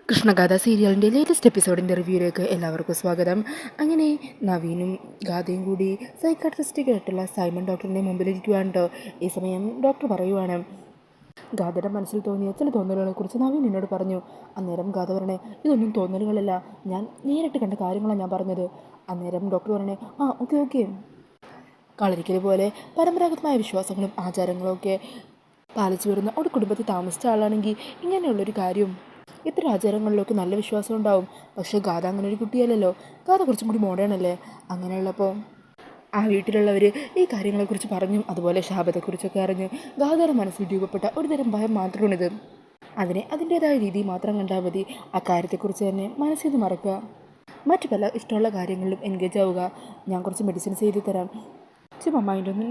കൃഷ്ണഗാഥ സീരിയലിൻ്റെ ലേറ്റസ്റ്റ് എപ്പിസോഡിൻ്റെ റിവ്യൂയിലേക്ക് എല്ലാവർക്കും സ്വാഗതം. അങ്ങനെ നവീനും ഗാഥയും കൂടി സൈക്കാട്രിസ്റ്റിക്കായിട്ടുള്ള സൈമൺ ഡോക്ടറിൻ്റെ മുമ്പിലിരിക്കുവാണ് കേട്ടോ. ഈ സമയം ഡോക്ടർ പറയുവാണ്, ഗാഥയുടെ മനസ്സിൽ തോന്നിയ ചില തോന്നലുകളെക്കുറിച്ച് നവീൻ എന്നോട് പറഞ്ഞു. അന്നേരം ഗാഥ പറയണേ, ഇതൊന്നും തോന്നലുകളല്ല, ഞാൻ നേരിട്ട് കണ്ട കാര്യങ്ങളാണ് ഞാൻ പറഞ്ഞത്. അന്നേരം ഡോക്ടർ പറയണേ, ഓക്കെ. കളരിക്കൽ പോലെ പരമ്പരാഗതമായ വിശ്വാസങ്ങളും ആചാരങ്ങളും ഒക്കെ പാലിച്ചു വരുന്ന ഒരു കുടുംബത്തിൽ താമസിച്ച ആളാണെങ്കിൽ ഇങ്ങനെയുള്ളൊരു കാര്യം ഇത്തരം ആചാരങ്ങളിലൊക്കെ നല്ല വിശ്വാസം ഉണ്ടാവും. പക്ഷേ ഗാഥ അങ്ങനെ ഒരു കുട്ടിയല്ലല്ലോ. ഗാഥ കുറച്ചും കൂടി മോഡേൺ അല്ലേ. അങ്ങനെയുള്ളപ്പോൾ ആ വീട്ടിലുള്ളവർ ഈ കാര്യങ്ങളെക്കുറിച്ച് പറഞ്ഞും അതുപോലെ ശാപത്തെക്കുറിച്ചൊക്കെ അറിഞ്ഞ് ഗാഥയുടെ മനസ്സിൽ രൂപപ്പെട്ട ഒരു തരം ഭയം മാത്രമാണിത്. അതിനെ അതിൻ്റേതായ രീതി മാത്രം കണ്ടാൽ മതി. ആ കാര്യത്തെക്കുറിച്ച് തന്നെ മനസ്സിൽ നിന്ന് മറക്കുക. മറ്റു പല ഇഷ്ടമുള്ള കാര്യങ്ങളിലും എൻഗേജ് ആവുക. ഞാൻ കുറച്ച് മെഡിസിൻസ് എഴുതി തരാം. ചുമ്മാ മൈൻഡ് ഒന്ന്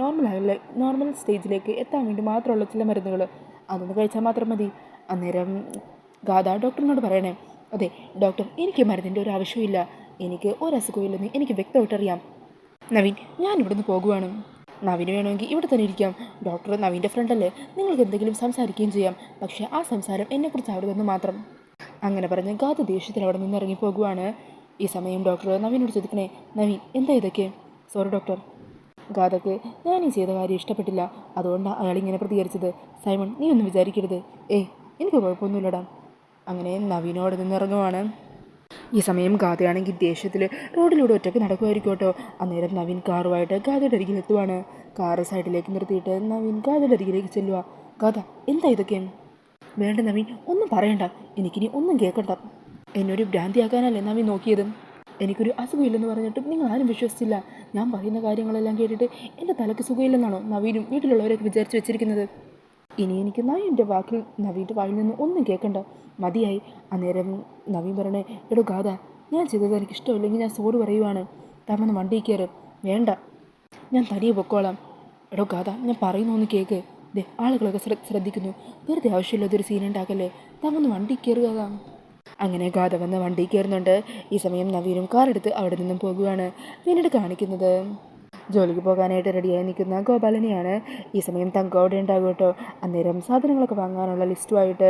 നോർമൽ സ്റ്റേജിലേക്ക് എത്താൻ വേണ്ടി മാത്രമുള്ള ചില മരുന്നുകൾ അതൊന്ന് കഴിച്ചാൽ മാത്രം മതി. അന്നേരം ഗാഥ ഡോക്ടറിനോട് പറയണേ, അതെ ഡോക്ടർ, എനിക്ക് മരുന്നിൻ്റെ ഒരു ആവശ്യമില്ല, എനിക്ക് ഒരസുഖമില്ലെന്ന് എനിക്ക് വ്യക്തമായിട്ടറിയാം. നവീൻ, ഞാൻ ഇവിടുന്ന് പോകുവാണ്. നവീന് വേണമെങ്കിൽ ഇവിടെ തന്നെ ഇരിക്കാം. ഡോക്ടർ നവീൻ്റെ ഫ്രണ്ടല്ലേ, നിങ്ങൾക്ക് എന്തെങ്കിലും സംസാരിക്കുകയും ചെയ്യാം. പക്ഷേ ആ സംസാരം എന്നെക്കുറിച്ച് ആവരുതെന്ന് മാത്രം. അങ്ങനെ പറഞ്ഞ് ഗാഥ ദേഷ്യത്തിൽ അവിടെ നിന്ന് ഇറങ്ങി പോകുവാണ്. ഈ സമയം ഡോക്ടർ നവീനോട് ചോദിക്കണേ, നവീൻ എന്താ ഇതൊക്കെ? സോറി ഡോക്ടർ, ഗാഥയ്ക്ക് ഞാൻ ഈ ചെയ്ത കാര്യം ഇഷ്ടപ്പെട്ടില്ല, അതുകൊണ്ടാണ് അയാളിങ്ങനെ പ്രതികരിച്ചത്. സൈമൺ, നീ ഒന്നും വിചാരിക്കരുത്. എനിക്ക് കുഴപ്പമൊന്നുമില്ലടാ. അങ്ങനെ നവീനോട് നിന്നിറങ്ങുവാണ്. ഈ സമയം ഗാഥയാണെങ്കിൽ ദേഷ്യത്തിൽ റോഡിലൂടെ ഒറ്റയ്ക്ക് നടക്കുമായിരിക്കും കേട്ടോ. അന്നേരം നവീൻ കാറുമായിട്ട് ഗാഥയുടെ അരികിൽ എത്തുവാണ്. കാറ് സൈഡിലേക്ക് നിർത്തിയിട്ട് നവീൻ ഗാഥയുടെ അരികിലേക്ക് ചെല്ലുക. ഗാഥ, എന്താ ഇതൊക്കെ? വേണ്ട നവീൻ, ഒന്നും പറയണ്ട, എനിക്കിനി ഒന്നും കേൾക്കണ്ട. എന്നൊരു ഭ്രാന്തിയാക്കാനല്ലേ നവീൻ നോക്കിയത്? എനിക്കൊരു അസുഖമില്ലെന്ന് പറഞ്ഞിട്ടും നിങ്ങൾ ആരും വിശ്വസിച്ചില്ല. ഞാൻ പറയുന്ന കാര്യങ്ങളെല്ലാം കേട്ടിട്ട് എൻ്റെ തലയ്ക്ക് സുഖമില്ലെന്നാണോ നവീനും വീട്ടിലുള്ളവരൊക്കെ വിചാരിച്ച് വെച്ചിരിക്കുന്നത്? ഇനി എനിക്ക് നവീൻ്റെ വായിൽ നിന്ന് ഒന്നും കേൾക്കണ്ട, മതിയായി. അന്നേരം നവീൻ പറയണേ, എടോ ഗാഥ, ഞാൻ ചെയ്തത് എനിക്ക് ഇഷ്ടമില്ലെങ്കിൽ ഞാൻ സോറി പറയുവാണ്. താമന്ന് വണ്ടി കയറ്. വേണ്ട, ഞാൻ തനിയെ പൊക്കോളാം. എടോ ഗാഥ, ഞാൻ പറയുന്നൊന്ന് കേൾക്ക്. ആളുകളൊക്കെ ശ്രദ്ധിക്കുന്നു. വെറുതെ ആവശ്യമില്ലാത്തൊരു സീൻ ഉണ്ടാക്കല്ലേ. താമന്ന് വണ്ടി കയറുക. അങ്ങനെ ഗാഥ വന്ന് വണ്ടി കയറുന്നുണ്ട്. ഈ സമയം നവീനും കാറെടുത്ത് അവിടെ നിന്നും പോകുകയാണ്. പിന്നീട് കാണിക്കുന്നത് ജോലിക്ക് പോകാനായിട്ട് റെഡിയായി നിൽക്കുന്ന ഗോപാലനെയാണ്. ഈ സമയം തങ്കം അവിടെ ഉണ്ടാകും കേട്ടോ. അന്നേരം സാധനങ്ങളൊക്കെ വാങ്ങാനുള്ള ലിസ്റ്റുമായിട്ട്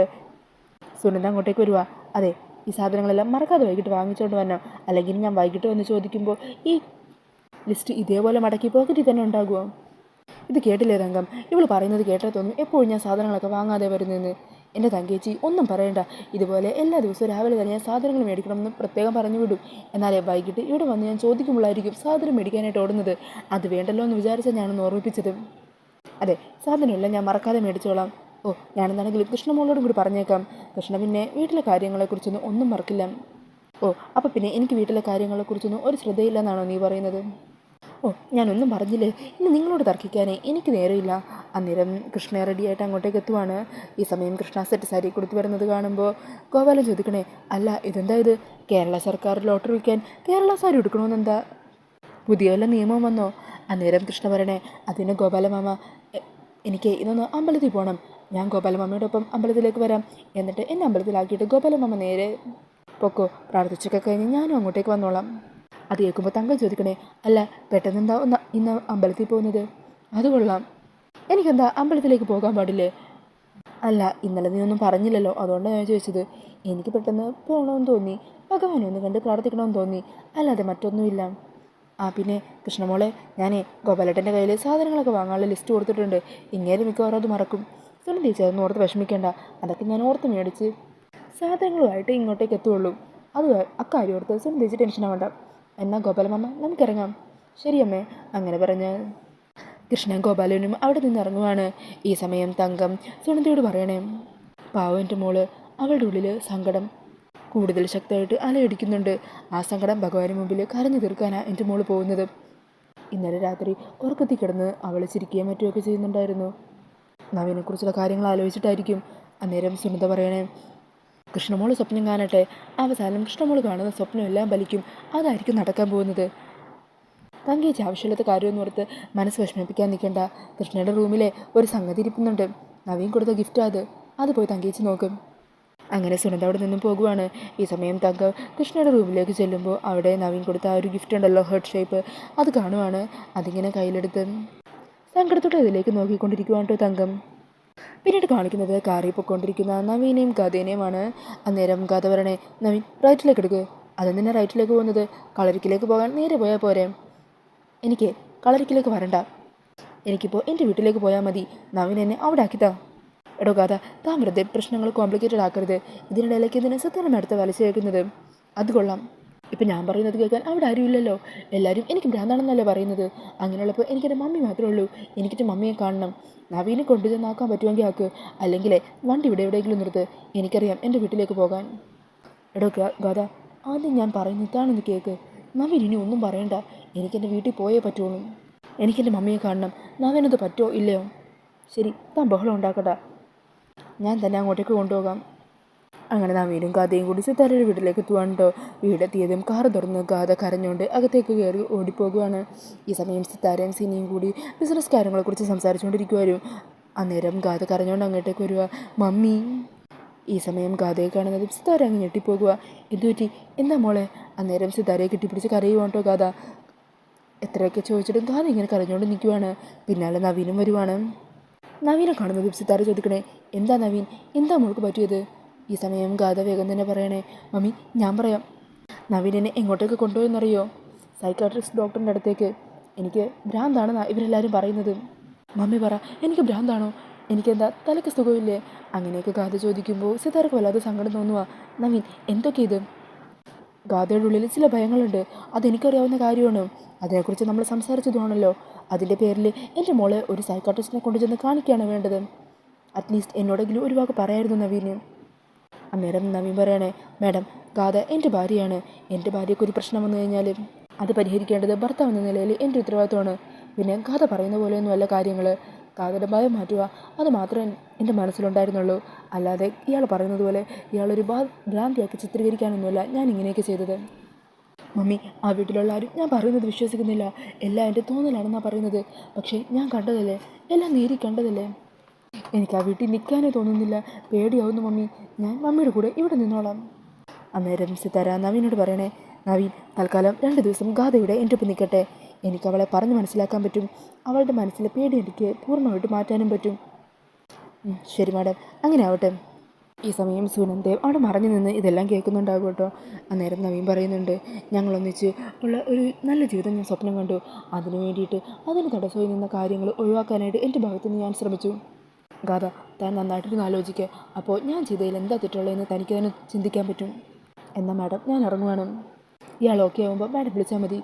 സുനന്ദ അങ്ങോട്ടേക്ക് വരുക. അതെ, ഈ സാധനങ്ങളെല്ലാം മറക്കാതെ വൈകിട്ട് വാങ്ങിച്ചുകൊണ്ട് വരണം, അല്ലെങ്കിൽ ഞാൻ വൈകിട്ട് വന്ന് ചോദിക്കുമ്പോൾ ഈ ലിസ്റ്റ് ഇതേപോലെ മടക്കി പോക്കറ്റിൽ തന്നെ ഉണ്ടാകുമോ? ഇത് കേട്ടില്ലേ തങ്കം? ഇവൾ പറയുന്നത് കേട്ടാൽ തോന്നും എപ്പോഴും ഞാൻ സാധനങ്ങളൊക്കെ വാങ്ങാതെ വരുന്നതെന്ന്. എൻ്റെ തങ്കേച്ചി ഒന്നും പറയണ്ട, ഇതുപോലെ എല്ലാ ദിവസവും രാവിലെ തന്നെ ഞാൻ സാധനങ്ങൾ മേടിക്കണമെന്ന് പ്രത്യേകം പറഞ്ഞു വിടും. എന്നാലേ വൈകിട്ട് ഇവിടെ വന്ന് ഞാൻ ചോദിക്കുമ്പോഴായിരിക്കും സാധനം മേടിക്കാനായിട്ട് ഓടുന്നത്. അത് വേണ്ടല്ലോ എന്ന് വിചാരിച്ചാൽ ഞാനൊന്ന് ഓർമ്മിപ്പിച്ചത്. അതെ, സാധനമെല്ലാം ഞാൻ മറക്കാതെ മേടിച്ചോളാം. ഞാനെന്താണെങ്കിലും കൃഷ്ണമോളോടും കൂടി പറഞ്ഞേക്കാം. കൃഷ്ണ പിന്നെ വീട്ടിലെ കാര്യങ്ങളെക്കുറിച്ചൊന്നും ഒന്നും മറക്കില്ല. അപ്പോൾ പിന്നെ എനിക്ക് വീട്ടിലെ കാര്യങ്ങളെക്കുറിച്ചൊന്നും ഒരു ശ്രദ്ധയില്ലെന്നാണോ നീ പറയുന്നത്? ഞാനൊന്നും പറഞ്ഞില്ലേ, ഇനി നിങ്ങളോട് തർക്കിക്കാനേ എനിക്ക് നേരമില്ല. അന്നേരം കൃഷ്ണ റെഡിയായിട്ട് അങ്ങോട്ടേക്ക് എത്തുവാണ്. ഈ സമയം കൃഷ്ണ സെറ്റ് സാരി കൊടുത്തു വരുന്നത് കാണുമ്പോൾ ഗോപാലൻ ചോദിക്കണേ, അല്ല ഇതെന്താ ഇത്? കേരള സർക്കാർ ലോട്ടറി വയ്ക്കാൻ കേരള സാരി എടുക്കണമെന്നെന്താ പുതിയ വല്ല നിയമം വന്നോ? അന്നേരം കൃഷ്ണ പറയണേ, അതിന് ഗോപാലമാമ, എനിക്ക് ഇതൊന്ന് അമ്പലത്തിൽ പോകണം. ഞാൻ ഗോപാലമാമയുടെ ഒപ്പം അമ്പലത്തിലേക്ക് വരാം. എന്നിട്ട് എന്നെ അമ്പലത്തിലാക്കിയിട്ട് ഗോപാലമാമ നേരെ പൊക്കോ. പ്രാർത്ഥിച്ചൊക്കെ കഴിഞ്ഞ് ഞാനും അങ്ങോട്ടേക്ക് വന്നോളാം. അത് കേൾക്കുമ്പോൾ തങ്കം ചോദിക്കണേ, അല്ല പെട്ടെന്നെന്താ ഇന്ന് അമ്പലത്തിൽ പോകുന്നത്? അത് കൊള്ളാം, എനിക്കെന്താ അമ്പലത്തിലേക്ക് പോകാൻ പാടില്ലേ? അല്ല, ഇന്നലെ നീ ഒന്നും പറഞ്ഞില്ലല്ലോ, അതുകൊണ്ടാണ് ഞാൻ ചോദിച്ചത്. എനിക്ക് പെട്ടെന്ന് പോകണമെന്ന് തോന്നി, ഭഗവാനെ ഒന്ന് കണ്ട് പ്രാർത്ഥിക്കണമെന്ന് തോന്നി, അല്ലാതെ മറ്റൊന്നുമില്ല. പിന്നെ കൃഷ്ണമോളെ, ഞാനേ ഗോപാലേട്ടൻ്റെ കയ്യിൽ സാധനങ്ങളൊക്കെ വാങ്ങാനുള്ള ലിസ്റ്റ് കൊടുത്തിട്ടുണ്ട്. ഇങ്ങേരും മിക്കവാറും അത് മറക്കും. സുനിൽ ചേച്ചി അതൊന്നും ഓർത്ത് വിഷമിക്കേണ്ട, അതൊക്കെ ഞാൻ ഓർത്ത് മേടിച്ച് സാധനങ്ങളുമായിട്ട് ഇങ്ങോട്ടേക്ക് എത്തുള്ളൂ. അത് അക്കാര്യം ഓർത്ത് സുനിൽ ചേച്ചി ടെൻഷനാവണ്ട. എന്നാൽ ഗോപാലമാമ നമുക്കിറങ്ങാം. ശരിയമ്മേ. അങ്ങനെ പറഞ്ഞ് കൃഷ്ണൻ ഗോപാലനും അവിടെ നിന്ന് ഇറങ്ങുവാണ്. ഈ സമയം തങ്കം സുനന്ദയോട് പറയണേ, പാവം എൻ്റെ മോള്, അവളുടെ ഉള്ളിൽ സങ്കടം കൂടുതൽ ശക്തമായിട്ട് അലയടിക്കുന്നുണ്ട്. ആ സങ്കടം ഭഗവാന് മുമ്പിൽ കരഞ്ഞു തീർക്കാനാണ് എൻ്റെ മോള് പോകുന്നത്. ഇന്നലെ രാത്രി ഉറക്കത്തിൽ കിടന്ന് അവൾ ചിരിക്കുകയും മറ്റുമൊക്കെ ചെയ്യുന്നുണ്ടായിരുന്നു. നവീനെക്കുറിച്ചുള്ള കാര്യങ്ങൾ ആലോചിച്ചിട്ടായിരിക്കും. അന്നേരം സുനന്ദ പറയണേ, കൃഷ്ണമോള് സ്വപ്നം കാണട്ടെ, അവസാനം കൃഷ്ണമോള് കാണുന്ന സ്വപ്നം എല്ലാം ബലിക്കും. അതായിരിക്കും നടക്കാൻ പോകുന്നത്. തങ്കേച്ചി ആവശ്യമില്ലാത്ത കാര്യമൊന്നും ഓർത്ത് മനസ്സ് വിഷമിപ്പിക്കാൻ നിൽക്കണ്ട. കൃഷ്ണയുടെ റൂമിലെ ഒരു സംഗതി ഇരിപ്പുന്നുണ്ട്, നവീൻ കൊടുത്ത ഗിഫ്റ്റാണ് അത് പോയി തങ്കേച്ചി നോക്കും. അങ്ങനെ സുനന്ദ അവിടെ നിന്നും പോകുവാണ്. ഈ സമയം തങ്കം കൃഷ്ണയുടെ റൂമിലേക്ക് ചെല്ലുമ്പോൾ അവിടെ നവീൻ കൊടുത്ത ആ ഒരു ഗിഫ്റ്റ് ഉണ്ടല്ലോ, ഹെർട്ട് ഷേപ്പ്, അത് കാണുവാണ്. അതിങ്ങനെ കയ്യിലെടുത്ത് സങ്കടത്തോടെ അതിലേക്ക് നോക്കിക്കൊണ്ടിരിക്കുവാണ് കേട്ടോ തങ്കം. പിന്നീട് കാണിക്കുന്നത് കാറിൽ പൊയ്ക്കൊണ്ടിരിക്കുന്ന നവീനെയും ഗാഥേനെയുമാണ്. അന്നേരം ഗാഥ പറയണേ, നവീൻ റൈറ്റിലേക്ക് എടുക്കുക. അതെന്തിനാ റൈറ്റിലേക്ക് പോകുന്നത്? കളരിക്കിലേക്ക് പോകാൻ നേരെ പോയാൽ പോരെ? എനിക്ക് കളരിക്കിലേക്ക് വരണ്ട, എനിക്കിപ്പോൾ എൻ്റെ വീട്ടിലേക്ക് പോയാൽ മതി. നവീൻ എന്നെ അവിടെ ആക്കിത്താ. എടോ ഗാഥ, താൻ വെറുതെ പ്രശ്നങ്ങൾ കോംപ്ലിക്കേറ്റഡ് ആക്കരുത്. ഇതിനിടയിലേക്ക് ഇതിന് സത്യം അടുത്ത് വലിച്ചു കേൾക്കുന്നത്. അത് കൊള്ളാം. ഇപ്പം ഞാൻ പറയുന്നത് കേൾക്കാൻ അവിടെ ആരുമില്ലല്ലോ. എല്ലാവരും എനിക്ക് ഭ്രാന്താണെന്നല്ലേ പറയുന്നത്. അങ്ങനെയുള്ളപ്പോൾ എനിക്കെൻ്റെ മമ്മി മാത്രമേ ഉള്ളൂ. എനിക്കെൻ്റെ മമ്മിയെ കാണണം. നവീനെ കൊണ്ടുചെന്നാക്കാൻ പറ്റുമെങ്കിൽ ആക്ക്, അല്ലെങ്കിൽ വണ്ടി ഇവിടെ എവിടെയെങ്കിലും നിർത്ത്. എനിക്കറിയാം എൻ്റെ വീട്ടിലേക്ക് പോകാൻ. എടോ ഗാഥ, ആദ്യം ഞാൻ പറയുന്നത് താണെന്ന് കേൾക്ക്. നവീൻ ഇനി ഒന്നും പറയണ്ട. എനിക്കെൻ്റെ വീട്ടിൽ പോയേ പറ്റുള്ളൂ. എനിക്കെൻ്റെ മമ്മിയെ കാണണം. നവീനത് പറ്റുമോ ഇല്ലയോ? ശരി, താൻ ബഹളം ഉണ്ടാക്കട്ട, ഞാൻ തന്നെ അങ്ങോട്ടേക്ക് കൊണ്ടുപോകാം. അങ്ങനെ നവീനും ഗാഥയും കൂടി സിത്താരയുടെ വീട്ടിലേക്ക് എത്തുവാണ് കേട്ടോ. വീടെത്തിയതും കാറ് തുറന്ന് ഗാഥ കരഞ്ഞുകൊണ്ട് അകത്തേക്ക് കയറി ഓടിപ്പോകുവാണ്. ഈ സമയം സിത്താരയും സിനിയും കൂടി ബിസിനസ് കാര്യങ്ങളെക്കുറിച്ച് സംസാരിച്ചുകൊണ്ടിരിക്കുവാനും. അന്നേരം ഗാഥ കരഞ്ഞുകൊണ്ട് അങ്ങോട്ടേക്ക് വരിക, മമ്മി. ഈ സമയം ഗാഥയെ കാണുന്നത് സിത്താര അങ്ങ് ഞെട്ടിപ്പോകുക. എന്തുപറ്റി? എന്താ മോളെ? അന്നേരം സിത്താരയെ കെട്ടിപ്പിടിച്ച് കരയുവാണ് കേട്ടോ ഗാഥ. എത്രയൊക്കെ ചോദിച്ചിട്ടും ഗാഥ ഇങ്ങനെ കരഞ്ഞുകൊണ്ട് നിൽക്കുവാണ്. പിന്നാലെ നവീനും വരുവാണ്. നവീനെ കാണുന്നത് സിത്താര ചോദിക്കണേ, എന്താ നവീൻ, എന്താ മോൾക്ക് പറ്റിയത്? ഈ സമയം ഗാഥ വേഗം തന്നെ പറയണേ, മമ്മി ഞാൻ പറയാം. നവീൻ എന്നെ എങ്ങോട്ടേക്ക് കൊണ്ടുപോയെന്നറിയോ? സൈക്കാട്രിസ്റ്റ് ഡോക്ടറിൻ്റെ അടുത്തേക്ക്. എനിക്ക് ഭ്രാന്താണെന്നാണ് ഇവരെല്ലാവരും പറയുന്നത്. മമ്മി പറ, എനിക്ക് ഭ്രാന്താണോ? എനിക്കെന്താ തലയ്ക്ക് സുഖമില്ലേ? അങ്ങനെയൊക്കെ ഗാഥ ചോദിക്കുമ്പോൾ സിത്താരക്ക് വല്ലാതെ സങ്കടം തോന്നുക. നവീൻ എന്തൊക്കെ ഇത്? ഗാഥയുടെ ഉള്ളിൽ ചില ഭയങ്ങളുണ്ട്. അതെനിക്കറിയാവുന്ന കാര്യമാണ്. അതിനെക്കുറിച്ച് നമ്മൾ സംസാരിച്ചതുമാണല്ലോ. അതിൻ്റെ പേരിൽ എൻ്റെ മോളെ ഒരു സൈക്കാട്രിസ്റ്റിനെ കൊണ്ടുചെന്ന് കാണിക്കുകയാണ് വേണ്ടത്. അറ്റ്ലീസ്റ്റ് എന്നോടെങ്കിലും ഒരു വാക്ക് പറയായിരുന്നു നവീന്. അന്നേരം നവീൻ പറയണേ, മാഡം ഗാഥ എൻ്റെ ഭാര്യയാണ്. എൻ്റെ ഭാര്യയ്ക്ക് ഒരു പ്രശ്നം വന്നു കഴിഞ്ഞാൽ അത് പരിഹരിക്കേണ്ടത് ഭർത്താവ് എന്ന നിലയിൽ എൻ്റെ ഉത്തരവാദിത്വമാണ്. പിന്നെ ഗാഥ പറയുന്ന പോലെയൊന്നുമല്ല കാര്യങ്ങൾ. ഗാഥയുടെ ഭയം മാറ്റുക, അത് മാത്രമേ എൻ്റെ മനസ്സിലുണ്ടായിരുന്നുള്ളൂ. അല്ലാതെ ഇയാൾ പറയുന്നത് പോലെ ഇയാളൊരു ഭ്രാന്തിയാക്കി ചിത്രീകരിക്കാനൊന്നുമല്ല ഞാൻ ഇങ്ങനെയൊക്കെ ചെയ്തത്. മമ്മി, ആ വീട്ടിലുള്ള ആരും ഞാൻ പറയുന്നത് വിശ്വസിക്കുന്നില്ല. എല്ലാം എൻ്റെ തോന്നലാണെന്നാണ് പറയുന്നത്. പക്ഷേ ഞാൻ കണ്ടതല്ലേ, എല്ലാം നേരി കണ്ടതല്ലേ. എനിക്ക് ആ വീട്ടിൽ നിൽക്കാനേ തോന്നുന്നില്ല. പേടിയാവുന്നു മമ്മി. ഞാൻ മമ്മിയുടെ കൂടെ ഇവിടെ നിന്നോളാം. അന്നേരം സിത്താര നവീനോട് പറയണേ, നവീൻ തൽക്കാലം 2 ദിവസം ഗാഥയുടെ എൻ്റെ ഒപ്പം നിൽക്കട്ടെ. എനിക്ക് അവളെ പറഞ്ഞ് മനസ്സിലാക്കാൻ പറ്റും. അവളുടെ മനസ്സിലെ പേടി എനിക്ക് പൂർണ്ണമായിട്ട് മാറ്റാനും പറ്റും. ശരി മാഡം, അങ്ങനെ ആവട്ടെ. ഈ സമയം സുനന്ദേവ് അവിടെ മറഞ്ഞു നിന്ന് ഇതെല്ലാം കേൾക്കുന്നുണ്ടാകും കേട്ടോ. അന്നേരം നവീൻ പറയുന്നുണ്ട്, ഞങ്ങളൊന്നിച്ച് ഉള്ള ഒരു നല്ല ജീവിതം ഞാൻ സ്വപ്നം കണ്ടു. അതിനു വേണ്ടിയിട്ട് അതിന് തടസ്സമായി നിന്ന കാര്യങ്ങൾ ഒഴിവാക്കാനായിട്ട് എൻ്റെ ഭാഗത്തുനിന്ന് ഞാൻ ശ്രമിച്ചു. ഗാഥ, താൻ നന്നായിട്ടൊന്ന് ആലോചിക്കുക. അപ്പോൾ ഞാൻ ചെയ്തതിൽ എന്താ തെറ്റുള്ളതെന്ന് തനിക്ക് തന്നെ ചിന്തിക്കാൻ പറ്റും. എന്നാൽ മാഡം ഞാൻ ഇറങ്ങുവാണ്. ഇയാൾ ഓക്കെ ആകുമ്പോൾ മാഡം വിളിച്ചാൽ മതി.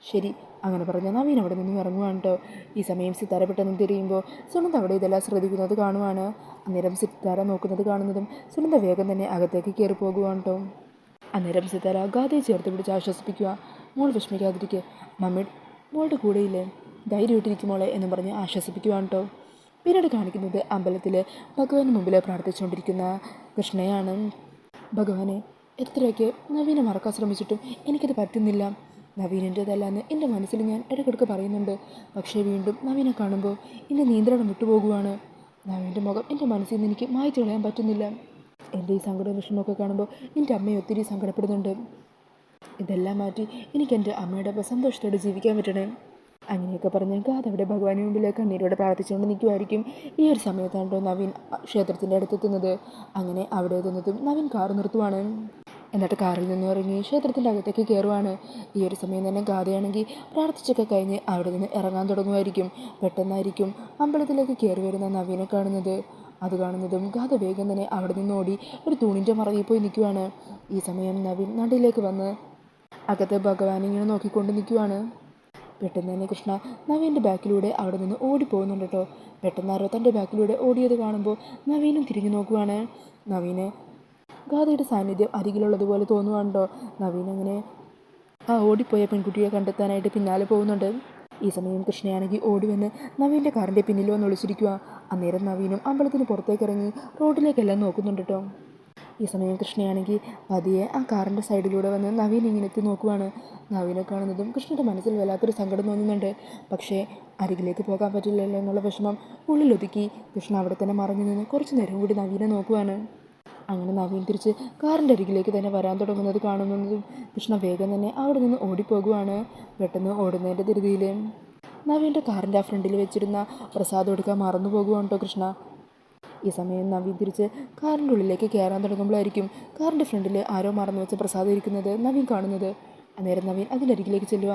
ശരി, അങ്ങനെ പറഞ്ഞാൽ നവീൻ അവിടെ നിന്നും ഇറങ്ങുവാണ് കേട്ടോ. ഈ സമയം സിത്താര പെട്ടെന്ന് തിരിയുമ്പോൾ സുനന്ദ അവിടെ ഇതെല്ലാം ശ്രദ്ധിക്കുന്നത് കാണുവാണ്. അന്നേരം സിത്താര നോക്കുന്നത് കാണുന്നതും സുനന്ദ വേഗം തന്നെ അകത്തേക്ക് കയറി പോകുവാണ് കേട്ടോ. അന്നേരം സിത്താര ഗാഥയെ ചേർത്ത് പിടിച്ച് ആശ്വസിപ്പിക്കുക. മോൾ വിഷമിക്കാതിരിക്കുക, മമ്മി മോളുടെ കൂടെയില്ലേ, ധൈര്യമായിട്ടിരിക്കും മോളെ എന്ന് പറഞ്ഞ് ആശ്വസിപ്പിക്കുവാണ് കേട്ടോ. പിന്നീട് കാണിക്കുന്നത് അമ്പലത്തിൽ ഭഗവാന് മുമ്പിൽ പ്രാർത്ഥിച്ചുകൊണ്ടിരിക്കുന്ന കൃഷ്ണയാണ്. ഭഗവാനെ, എത്രയൊക്കെ നവീനെ മറക്കാൻ ശ്രമിച്ചിട്ടും എനിക്കത് പറ്റുന്നില്ല. നവീനൻ്റേതല്ലാന്ന് എൻ്റെ മനസ്സിൽ ഞാൻ ഇടയ്ക്കിടയ്ക്ക് പറയുന്നുണ്ട്. പക്ഷേ വീണ്ടും നവീനെ കാണുമ്പോൾ എൻ്റെ നിയന്ത്രണം വിട്ടുപോകുവാണ്. നവീൻ്റെ മുഖം എൻ്റെ മനസ്സിൽ നിന്ന് എനിക്ക് മായ്ച്ചു കളയാൻ പറ്റുന്നില്ല. എൻ്റെ ഈ സങ്കടവും വിഷമമൊക്കെ കാണുമ്പോൾ എൻ്റെ അമ്മയെ ഒത്തിരി സങ്കടപ്പെടുന്നുണ്ട്. ഇതെല്ലാം മാറ്റി എനിക്ക് എൻ്റെ അമ്മയുടെ ഒപ്പം സന്തോഷത്തോടെ ജീവിക്കാൻ പറ്റണേ. അങ്ങനെയൊക്കെ പറഞ്ഞ് ഗാഥ അവിടെ ഭഗവാന് മുമ്പിൽ കണ്ണീരോടെ പ്രാർത്ഥിച്ചുകൊണ്ട് നിൽക്കുമായിരിക്കും. ഈ ഒരു സമയത്താണ് നവീൻ ക്ഷേത്രത്തിൻ്റെ അടുത്തെത്തുന്നത്. അങ്ങനെ അവിടെ എത്തുന്നതും നവീൻ കാർ നിർത്തുവാണ്. എന്നിട്ട് കാറിൽ നിന്ന് ഇറങ്ങി ക്ഷേത്രത്തിൻ്റെ അകത്തേക്ക് കയറുവാണ്. ഈ ഒരു സമയം തന്നെ ഗാഥയാണെങ്കിൽ പ്രാർത്ഥിച്ചൊക്കെ കഴിഞ്ഞ് അവിടെ നിന്ന് ഇറങ്ങാൻ തുടങ്ങുമായിരിക്കും. പെട്ടെന്നായിരിക്കും അമ്പലത്തിലേക്ക് കയറി വരുന്ന നവീനെ കാണുന്നത്. അത് കാണുന്നതും ഗാഥ വേഗം തന്നെ അവിടെ നിന്ന് ഓടി ഒരു തൂണിൻ്റെ മറകിൽ പോയി നിൽക്കുവാണ്. ഈ സമയം നവീൻ നടിയിലേക്ക് വന്ന് അകത്ത് ഭഗവാൻ ഇങ്ങനെ നോക്കിക്കൊണ്ട് നിൽക്കുവാണ്. പെട്ടെന്ന് തന്നെ കൃഷ്ണ നവീൻ്റെ ബാക്കിലൂടെ അവിടെ നിന്ന് ഓടിപ്പോകുന്നുണ്ട് കേട്ടോ. പെട്ടെന്ന് ആരോ തൻ്റെ ബാക്കിലൂടെ ഓടിയത് കാണുമ്പോൾ നവീനും തിരിഞ്ഞു നോക്കുവാണ്. നവീന് ഗാഥയുടെ സാന്നിധ്യം അരികിലുള്ളതുപോലെ തോന്നുവാണ്ടോ. നവീൻ അങ്ങനെ ആ ഓടിപ്പോയ പെൺകുട്ടിയെ കണ്ടെത്താനായിട്ട് പിന്നാലെ പോകുന്നുണ്ട്. ഈ സമയം കൃഷ്ണയാണെങ്കിൽ ഓടി വന്ന് നവീൻ്റെ കാറിൻ്റെ പിന്നിൽ വന്ന് ഒളിച്ചിരിക്കുക. അന്നേരം നവീനും അമ്പലത്തിന് പുറത്തേക്ക് ഇറങ്ങി റോഡിലേക്കെല്ലാം നോക്കുന്നുണ്ട് കേട്ടോ. ഈ സമയം കൃഷ്ണയാണെങ്കിൽ പതിയെ ആ കാറിൻ്റെ സൈഡിലൂടെ വന്ന് നവീൻ ഇങ്ങനെ എത്തി നോക്കുവാണ്. നവീനെ കാണുന്നതും കൃഷ്ണയുടെ മനസ്സിൽ വല്ലാത്തൊരു സങ്കടം തോന്നുന്നുണ്ട്. പക്ഷേ അരികിലേക്ക് പോകാൻ പറ്റില്ലല്ലോ എന്നുള്ള വിഷമം ഉള്ളിലൊതുക്കി കൃഷ്ണ അവിടെ തന്നെ മറഞ്ഞു നിന്ന് കുറച്ച് നേരം കൂടി നവീനെ നോക്കുവാണ്. അങ്ങനെ നവീൻ തിരിച്ച് കാറിൻ്റെ അരികിലേക്ക് തന്നെ വരാൻ തുടങ്ങുന്നത് കാണുന്നതും കൃഷ്ണ വേഗം തന്നെ അവിടെ നിന്ന് ഓടിപ്പോകുവാണ്. പെട്ടെന്ന് ഓടുന്നതിൻ്റെ ധൃതിയിൽ നവീൻ്റെ കാറിൻ്റെ ആ ഫ്രണ്ടിൽ വെച്ചിരുന്ന പ്രസാദം എടുക്കാൻ മറന്നു പോകുവാണ് കേട്ടോ കൃഷ്ണ. ഈ സമയം നവീൻ തിരിച്ച് കാറിൻ്റെ ഉള്ളിലേക്ക് കയറാൻ തുടങ്ങുമ്പോഴായിരിക്കും കാറിൻ്റെ ഫ്രണ്ടിൽ ആരോ മറന്നു വെച്ച പ്രസാദം ഇരിക്കുന്നത് നവീൻ കാണുന്നത്. അന്നേരം നവീൻ അതിൻ്റെ അരികിലേക്ക് ചെല്ലുക.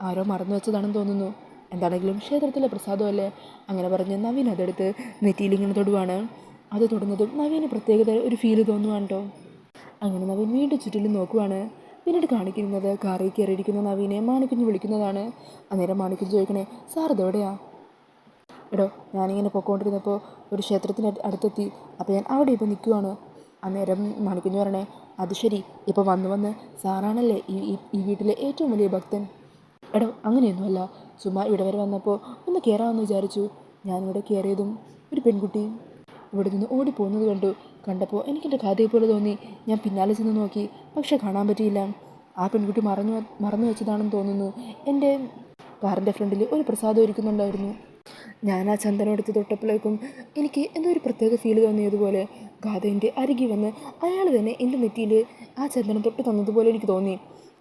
ആരോ മറന്നു വെച്ചതാണെന്ന് തോന്നുന്നു. എന്താണെങ്കിലും ക്ഷേത്രത്തിലെ പ്രസാദമല്ലേ. അങ്ങനെ പറഞ്ഞ് നവീൻ അതെടുത്ത് നെറ്റിയിലിങ്ങനെ തൊടുവാണ്. അത് തൊടുന്നതും നവീന് പ്രത്യേകത ഒരു ഫീല് തോന്നുവാണ് കേട്ടോ. അങ്ങനെ നവീൻ വീണ്ടും ചുറ്റിലും നോക്കുവാണ്. പിന്നീട് കാണിക്കുന്നത് കാറിൽ കയറിയിരിക്കുന്ന നവീനെ മാണിക്കുഞ്ഞ് വിളിക്കുന്നതാണ്. അന്നേരം മാണിക്കുഞ്ഞ് ചോദിക്കണേ, സാർ ഇതെവിടെയാ? എടോ, ഞാനിങ്ങനെ പൊയ്ക്കൊണ്ടിരുന്നപ്പോൾ ഒരു ക്ഷേത്രത്തിന് അടുത്തെത്തി. അപ്പോൾ ഞാൻ അവിടെ ഇപ്പോൾ നിൽക്കുവാണ്. അന്നേരം മാണിക്കുഞ്ഞ് പറയണേ, അത് ശരി, ഇപ്പോൾ വന്ന് സാറാണല്ലേ ഈ വീട്ടിലെ ഏറ്റവും വലിയ ഭക്തൻ. എടോ, അങ്ങനെയൊന്നുമല്ല, ചുമ്മാ ഇവിടെ വരെ വന്നപ്പോൾ ഒന്ന് കയറാമെന്ന് വിചാരിച്ചു. ഞാനിവിടെ കയറിയതും ഒരു പെൺകുട്ടി ഇവിടെ നിന്ന് ഓടിപ്പോകുന്നത് കണ്ടപ്പോൾ എനിക്കെൻ്റെ പോലെ തോന്നി. ഞാൻ പിന്നാലെ ചെന്ന് നോക്കി, പക്ഷെ കാണാൻ പറ്റിയില്ല. ആ പെൺകുട്ടി മറന്നു വെച്ചതാണെന്ന് തോന്നുന്നു. എൻ്റെ കാറിൻ്റെ ഫ്രണ്ടിൽ ഒരു പ്രസാദം ഇരിക്കുന്നുണ്ടായിരുന്നു. ഞാൻ ആ ചന്ദനം എടുത്ത് തൊട്ടപ്പോഴേക്കും എനിക്ക് എന്തോ ഒരു പ്രത്യേക ഫീൽ തോന്നിയതുപോലെ ഗാഥേൻ്റെ അരികിൽ വന്ന് അയാൾ തന്നെ എൻ്റെ നെറ്റിയിൽ ആ ചന്ദനം തൊട്ട് തന്നതുപോലെ എനിക്ക് തോന്നി.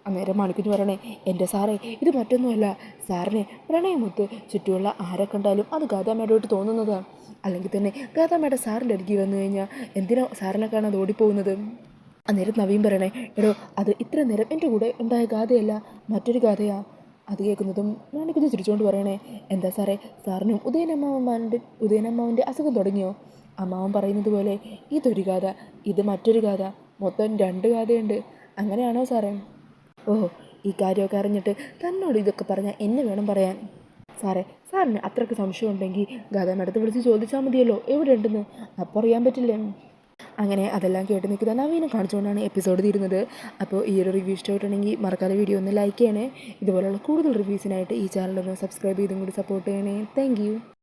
അന്നേരം മാണിക്കുഞ്ഞ് പറയണേ, എൻ്റെ സാറേ, ഇത് മറ്റൊന്നുമല്ല, സാറിനെ പ്രണയമൊത്ത് ചുറ്റുമുള്ള ആരെ കണ്ടാലും അത് ഗാഥാമ്മയോട്ട് തോന്നുന്നതാണ്. അല്ലെങ്കിൽ തന്നെ ഗാഥാമ്മയുടെ സാറിൻ്റെ അരികിൽ വന്നു കഴിഞ്ഞാൽ എന്തിനാ സാറിനെ കാണാൻ ഓടിപ്പോകുന്നത്? അന്നേരം നവീൻ പറയണേ, എടോ, അത് ഇത്ര നേരം എൻ്റെ കൂടെ ഉണ്ടായ ഗാഥയല്ല, മറ്റൊരു ഗാഥയാണ്. അത് കേൾക്കുന്നതും മാണിക്കുഞ്ഞ് ചിരിച്ചുകൊണ്ട് പറയണേ, എന്താ സാറേ, സാറിനും ഉദയനമ്മാവൻ്റെ അസുഖം തുടങ്ങിയോ? അമ്മാവൻ പറയുന്നത് പോലെ ഇതൊരു ഗാഥ, ഇത് മറ്റൊരു ഗാഥ, മൊത്തം 2 ഗാഥയുണ്ട്. അങ്ങനെയാണോ സാറേ? ഓഹോ, ഈ കാര്യമൊക്കെ അറിഞ്ഞിട്ട് തന്നോട് ഇതൊക്കെ പറഞ്ഞാൽ എന്നെ വേണം പറയാൻ. സാറേ, സാറിന് അത്രയ്ക്ക് സംശയം ഉണ്ടെങ്കിൽ ഗാഥാമ്മടുത്ത് വിളിച്ച് ചോദിച്ചാൽ മതിയല്ലോ എവിടെ ഉണ്ടെന്ന്. അപ്പോൾ അറിയാൻ പറ്റില്ലേ? അങ്ങനെ അതെല്ലാം കേട്ട് നിൽക്കുന്ന നവീനെ കാണിച്ചുകൊണ്ടാണ് എപ്പിസോഡ് തീരുന്നത്. അപ്പോൾ ഈ ഒരു റിവ്യൂ ഇഷ്ടമായിട്ടുണ്ടെങ്കിൽ മറക്കാതെ വീഡിയോ ഒന്ന് ലൈക്ക് ചെയ്യണേ. ഇതുപോലുള്ള കൂടുതൽ റിവ്യൂസിനായിട്ട് ഈ ചാനലൊന്ന് സബ്സ്ക്രൈബ് ചെയ്തും കൂടി സപ്പോർട്ട് ചെയ്യണേ. താങ്ക്